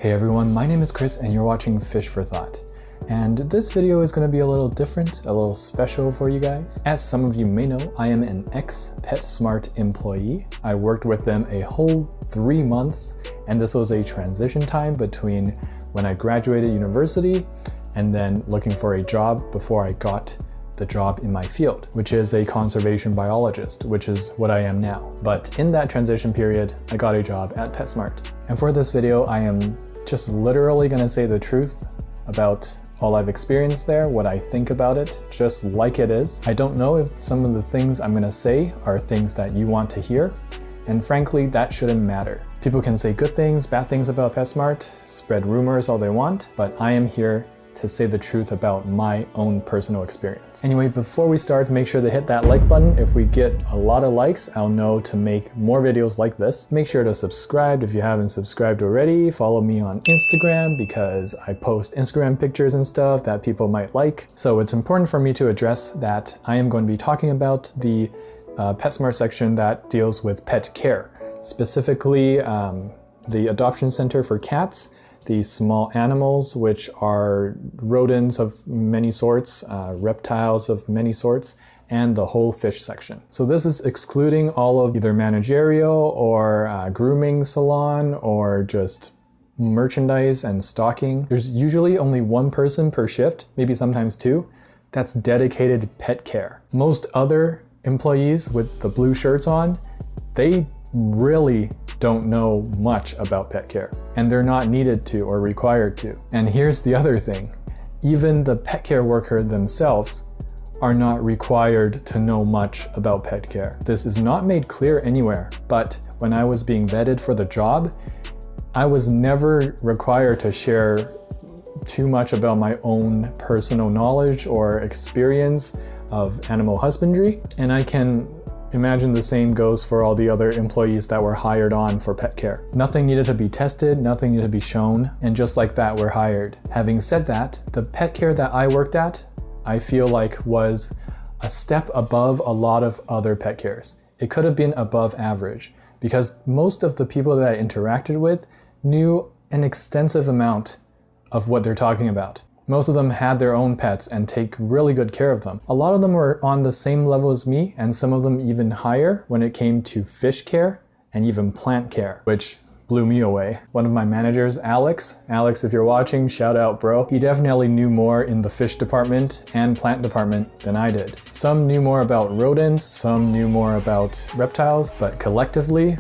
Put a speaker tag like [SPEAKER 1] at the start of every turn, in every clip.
[SPEAKER 1] Hey everyone, my name is Chris and you're watching Fish for Thought. And this video is going to be a little different, a little special for you guys. As some of you may know, I am an ex-PetSmart employee. I worked with them a whole 3 months, and this was a transition time between when I graduated university and then looking for a job before I got the job in my field, which is a conservation biologist, which is what I am now. But in that transition period, I got a job at PetSmart. And for this video, I am just literally gonna say the truth about all I've experienced there, what I think about it, just like it is. I don't know if some of the things I'm gonna say are things that you want to hear, and frankly, that shouldn't matter. People can say good things, bad things about PetSmart, spread rumors all they want, but I am here to say the truth about my own personal experience. Anyway, before we start, make sure to hit that like button. If we get a lot of likes, I'll know to make more videos like this. Make sure to subscribe if you haven't subscribed already. Follow me on Instagram because I post Instagram pictures and stuff that people might like. So it's important for me to address that I am going to be talking about the PetSmart section that deals with pet care, specifically the adoption center for cats, these small animals, which are rodents of many sorts, reptiles of many sorts, and the whole fish section. So this is excluding all of either managerial or grooming salon or just merchandise and stocking. There's usually only one person per shift, maybe sometimes two, that's dedicated pet care. Most other employees with the blue shirts on, they really don't know much about pet care, and they're not needed to or required to. And here's the other thing, even the pet care worker themselves are not required to know much about pet care. This is not made clear anywhere, but when I was being vetted for the job, I was never required to share too much about my own personal knowledge or experience of animal husbandry, and I can imagine the same goes for all the other employees that were hired on for pet care. Nothing needed to be tested, nothing needed to be shown, and just like that, we're hired. Having said that, the pet care that I worked at, I feel like was a step above a lot of other pet cares. It could have been above average because most of the people that I interacted with knew an extensive amount of what they're talking about. Most of them had their own pets and take really good care of them. A lot of them were on the same level as me, and some of them even higher when it came to fish care and even plant care, which blew me away. One of my managers, Alex, if you're watching, shout out bro. He definitely knew more in the fish department and plant department than I did. Some knew more about rodents, some knew more about reptiles, but collectively,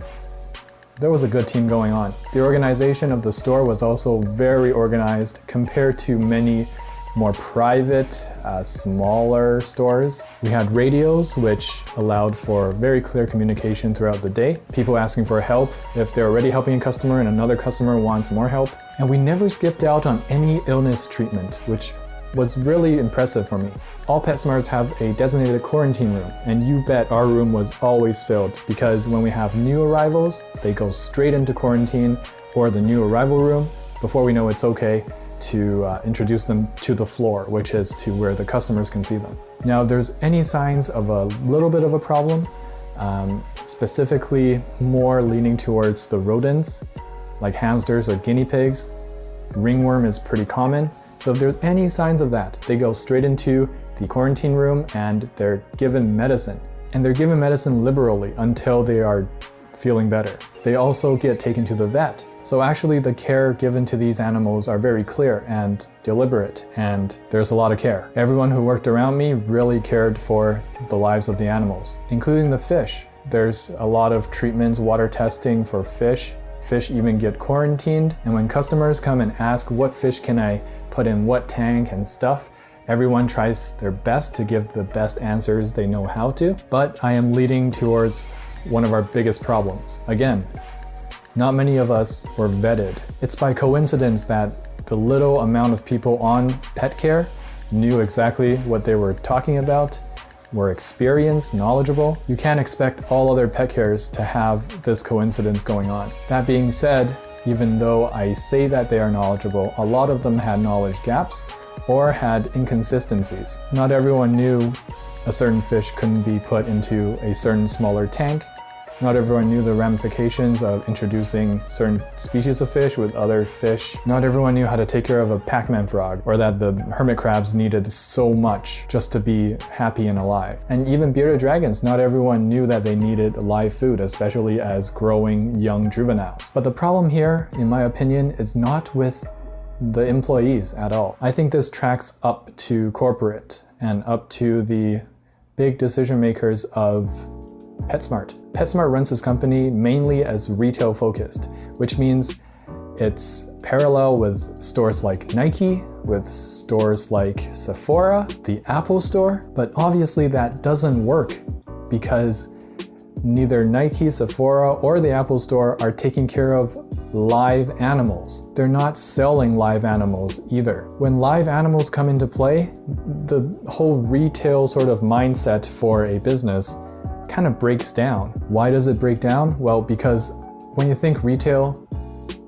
[SPEAKER 1] there was a good team going on. The organization of the store was also very organized compared to many more private, smaller stores. We had radios, which allowed for very clear communication throughout the day. People asking for help if they're already helping a customer and another customer wants more help. And we never skipped out on any illness treatment, which was really impressive for me. All PetSmarts have a designated quarantine room, and you bet our room was always filled because when we have new arrivals, they go straight into quarantine or the new arrival room before we know it's okay to introduce them to the floor, which is to where the customers can see them. Now, if there's any signs of a little bit of a problem, specifically more leaning towards the rodents, like hamsters or guinea pigs, ringworm is pretty common. So if there's any signs of that, they go straight into the quarantine room and they're given medicine. And they're given medicine liberally until they are feeling better. They also get taken to the vet. So actually the care given to these animals are very clear and deliberate, and there's a lot of care. Everyone who worked around me really cared for the lives of the animals, including the fish. There's a lot of treatments, water testing for fish. Fish even get quarantined, and when customers come and ask what fish can I put in what tank and stuff, everyone tries their best to give the best answers they know how to. But I am leading towards one of our biggest problems. Again, not many of us were vetted. It's by coincidence that the little amount of people on pet care knew exactly what they were talking about, were experienced, knowledgeable. You can't expect all other pet cares to have this coincidence going on. That being said, even though I say that they are knowledgeable, a lot of them had knowledge gaps or had inconsistencies. Not everyone knew a certain fish couldn't be put into a certain smaller tank Not everyone knew the ramifications of introducing certain species of fish with other fish. Not everyone knew how to take care of a Pac-Man frog, or that the hermit crabs needed so much just to be happy and alive. And even bearded dragons, not everyone knew that they needed live food, especially as growing young juveniles. But the problem here, in my opinion, is not with the employees at all. I think this tracks up to corporate and up to the big decision makers of PetSmart. PetSmart runs this company mainly as retail focused, which means it's parallel with stores like Nike, with stores like Sephora, the Apple Store, but obviously that doesn't work because neither Nike, Sephora, or the Apple Store are taking care of live animals. They're not selling live animals either. When live animals come into play, the whole retail sort of mindset for a business kind of breaks down. Why does it break down? Well, because when you think retail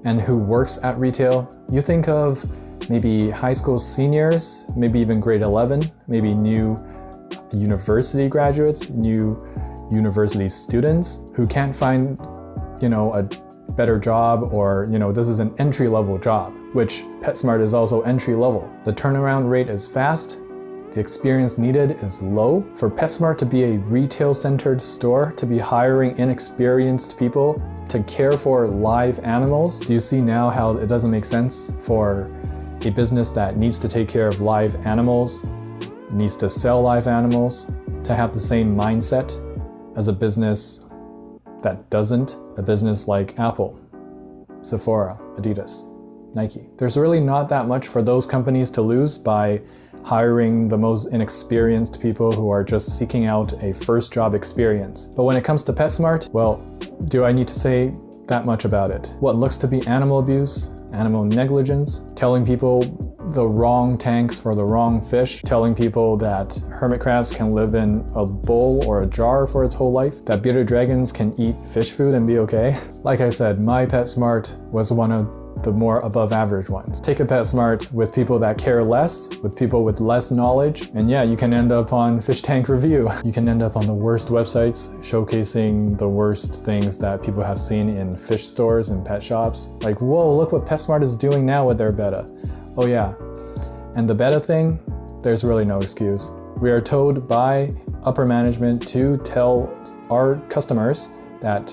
[SPEAKER 1] and who works at retail, you think of maybe high school seniors, maybe even grade 11, maybe new university graduates, new university students who can't find, a better job, or, this is an entry-level job, which PetSmart is also entry-level. The turnaround rate is fast. The experience needed is low. For PetSmart to be a retail-centered store, to be hiring inexperienced people to care for live animals, do you see now how it doesn't make sense for a business that needs to take care of live animals, needs to sell live animals, to have the same mindset as a business that doesn't? A business like Apple, Sephora, Adidas, Nike. There's really not that much for those companies to lose by hiring the most inexperienced people who are just seeking out a first job experience. But when it comes to PetSmart, well, do I need to say that much about it? What looks to be animal abuse, animal negligence, telling people the wrong tanks for the wrong fish, telling people that hermit crabs can live in a bowl or a jar for its whole life, that bearded dragons can eat fish food and be okay. Like I said, my PetSmart was one of the more above average ones. Take a PetSmart with people that care less, with people with less knowledge, and yeah, you can end up on Fish Tank Review. You can end up on the worst websites showcasing the worst things that people have seen in fish stores and pet shops. Like, whoa, look what PetSmart is doing now with their beta. Oh yeah, and the beta thing, there's really no excuse. We are told by upper management to tell our customers that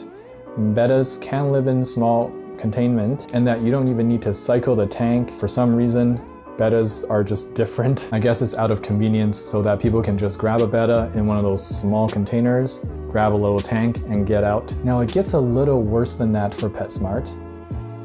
[SPEAKER 1] betas can live in small containment and that you don't even need to cycle the tank. For some reason, betas are just different. I guess it's out of convenience so that people can just grab a beta in one of those small containers, grab a little tank, and get out. Now it gets a little worse than that for PetSmart,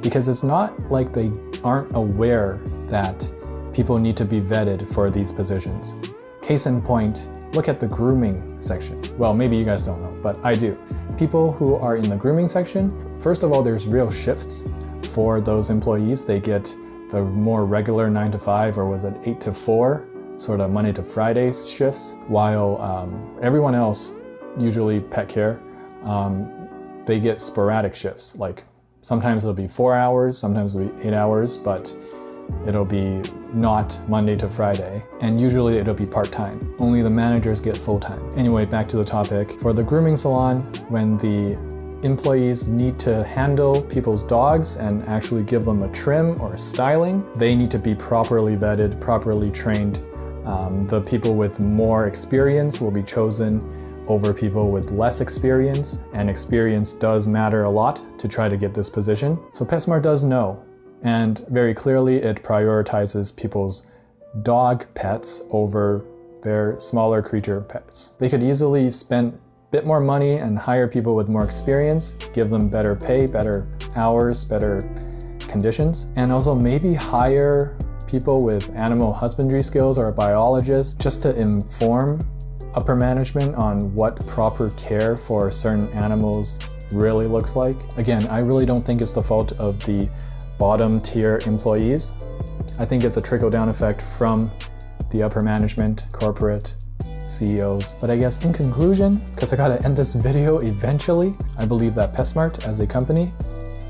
[SPEAKER 1] because it's not like they aren't aware that people need to be vetted for these positions. Case in point, look at the grooming section. Well, maybe you guys don't know, but I do. People who are in the grooming section, first of all, there's real shifts for those employees. They get the more regular 9 to 5, or was it 8 to 4, sort of Monday to Friday shifts, while everyone else, usually pet care, they get sporadic shifts. Like sometimes it'll be 4 hours, sometimes it'll be 8 hours, but it'll be not Monday to Friday, and usually it'll be part-time. Only the managers get full-time. Anyway, back to the topic. For the grooming salon, when the employees need to handle people's dogs and actually give them a trim or a styling, they need to be properly vetted, properly trained. The people with more experience will be chosen over people with less experience, and experience does matter a lot to try to get this position. So PetSmart does know, and very clearly it prioritizes people's dog pets over their smaller creature pets. They could easily spend a bit more money and hire people with more experience, give them better pay, better hours, better conditions, and also maybe hire people with animal husbandry skills or a biologist just to inform upper management on what proper care for certain animals really looks like. Again, I really don't think it's the fault of the bottom tier employees. I think it's a trickle-down effect from the upper management, corporate, CEOs. But I guess in conclusion, because I gotta end this video eventually, I believe that PetSmart as a company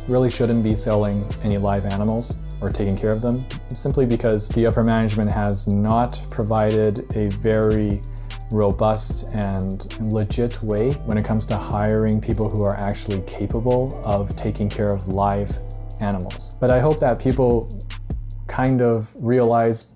[SPEAKER 1] really shouldn't be selling any live animals or taking care of them, simply because the upper management has not provided a very robust and legit way when it comes to hiring people who are actually capable of taking care of live animals. But I hope that people kind of realize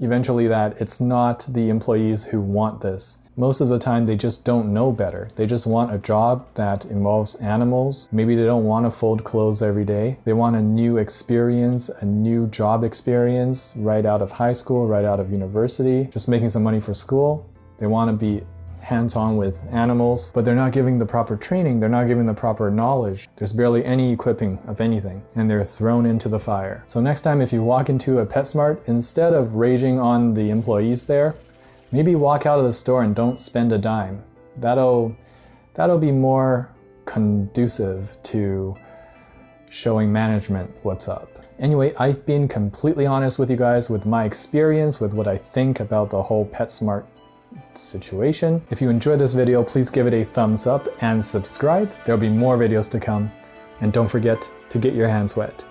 [SPEAKER 1] eventually that it's not the employees who want this. Most of the time they just don't know better. They just want a job that involves animals. Maybe they don't want to fold clothes every day. They want a new experience, a new job experience right out of high school, right out of university, just making some money for school. They want to be hands-on with animals, but they're not giving the proper training, they're not giving the proper knowledge. There's barely any equipping of anything, and they're thrown into the fire. So next time if you walk into a PetSmart, instead of raging on the employees there, maybe walk out of the store and don't spend a dime. That'll be more conducive to showing management what's up. Anyway, I've been completely honest with you guys with my experience, with what I think about the whole PetSmart situation. If you enjoyed this video, please give it a thumbs up and subscribe. There'll be more videos to come. And don't forget to get your hands wet.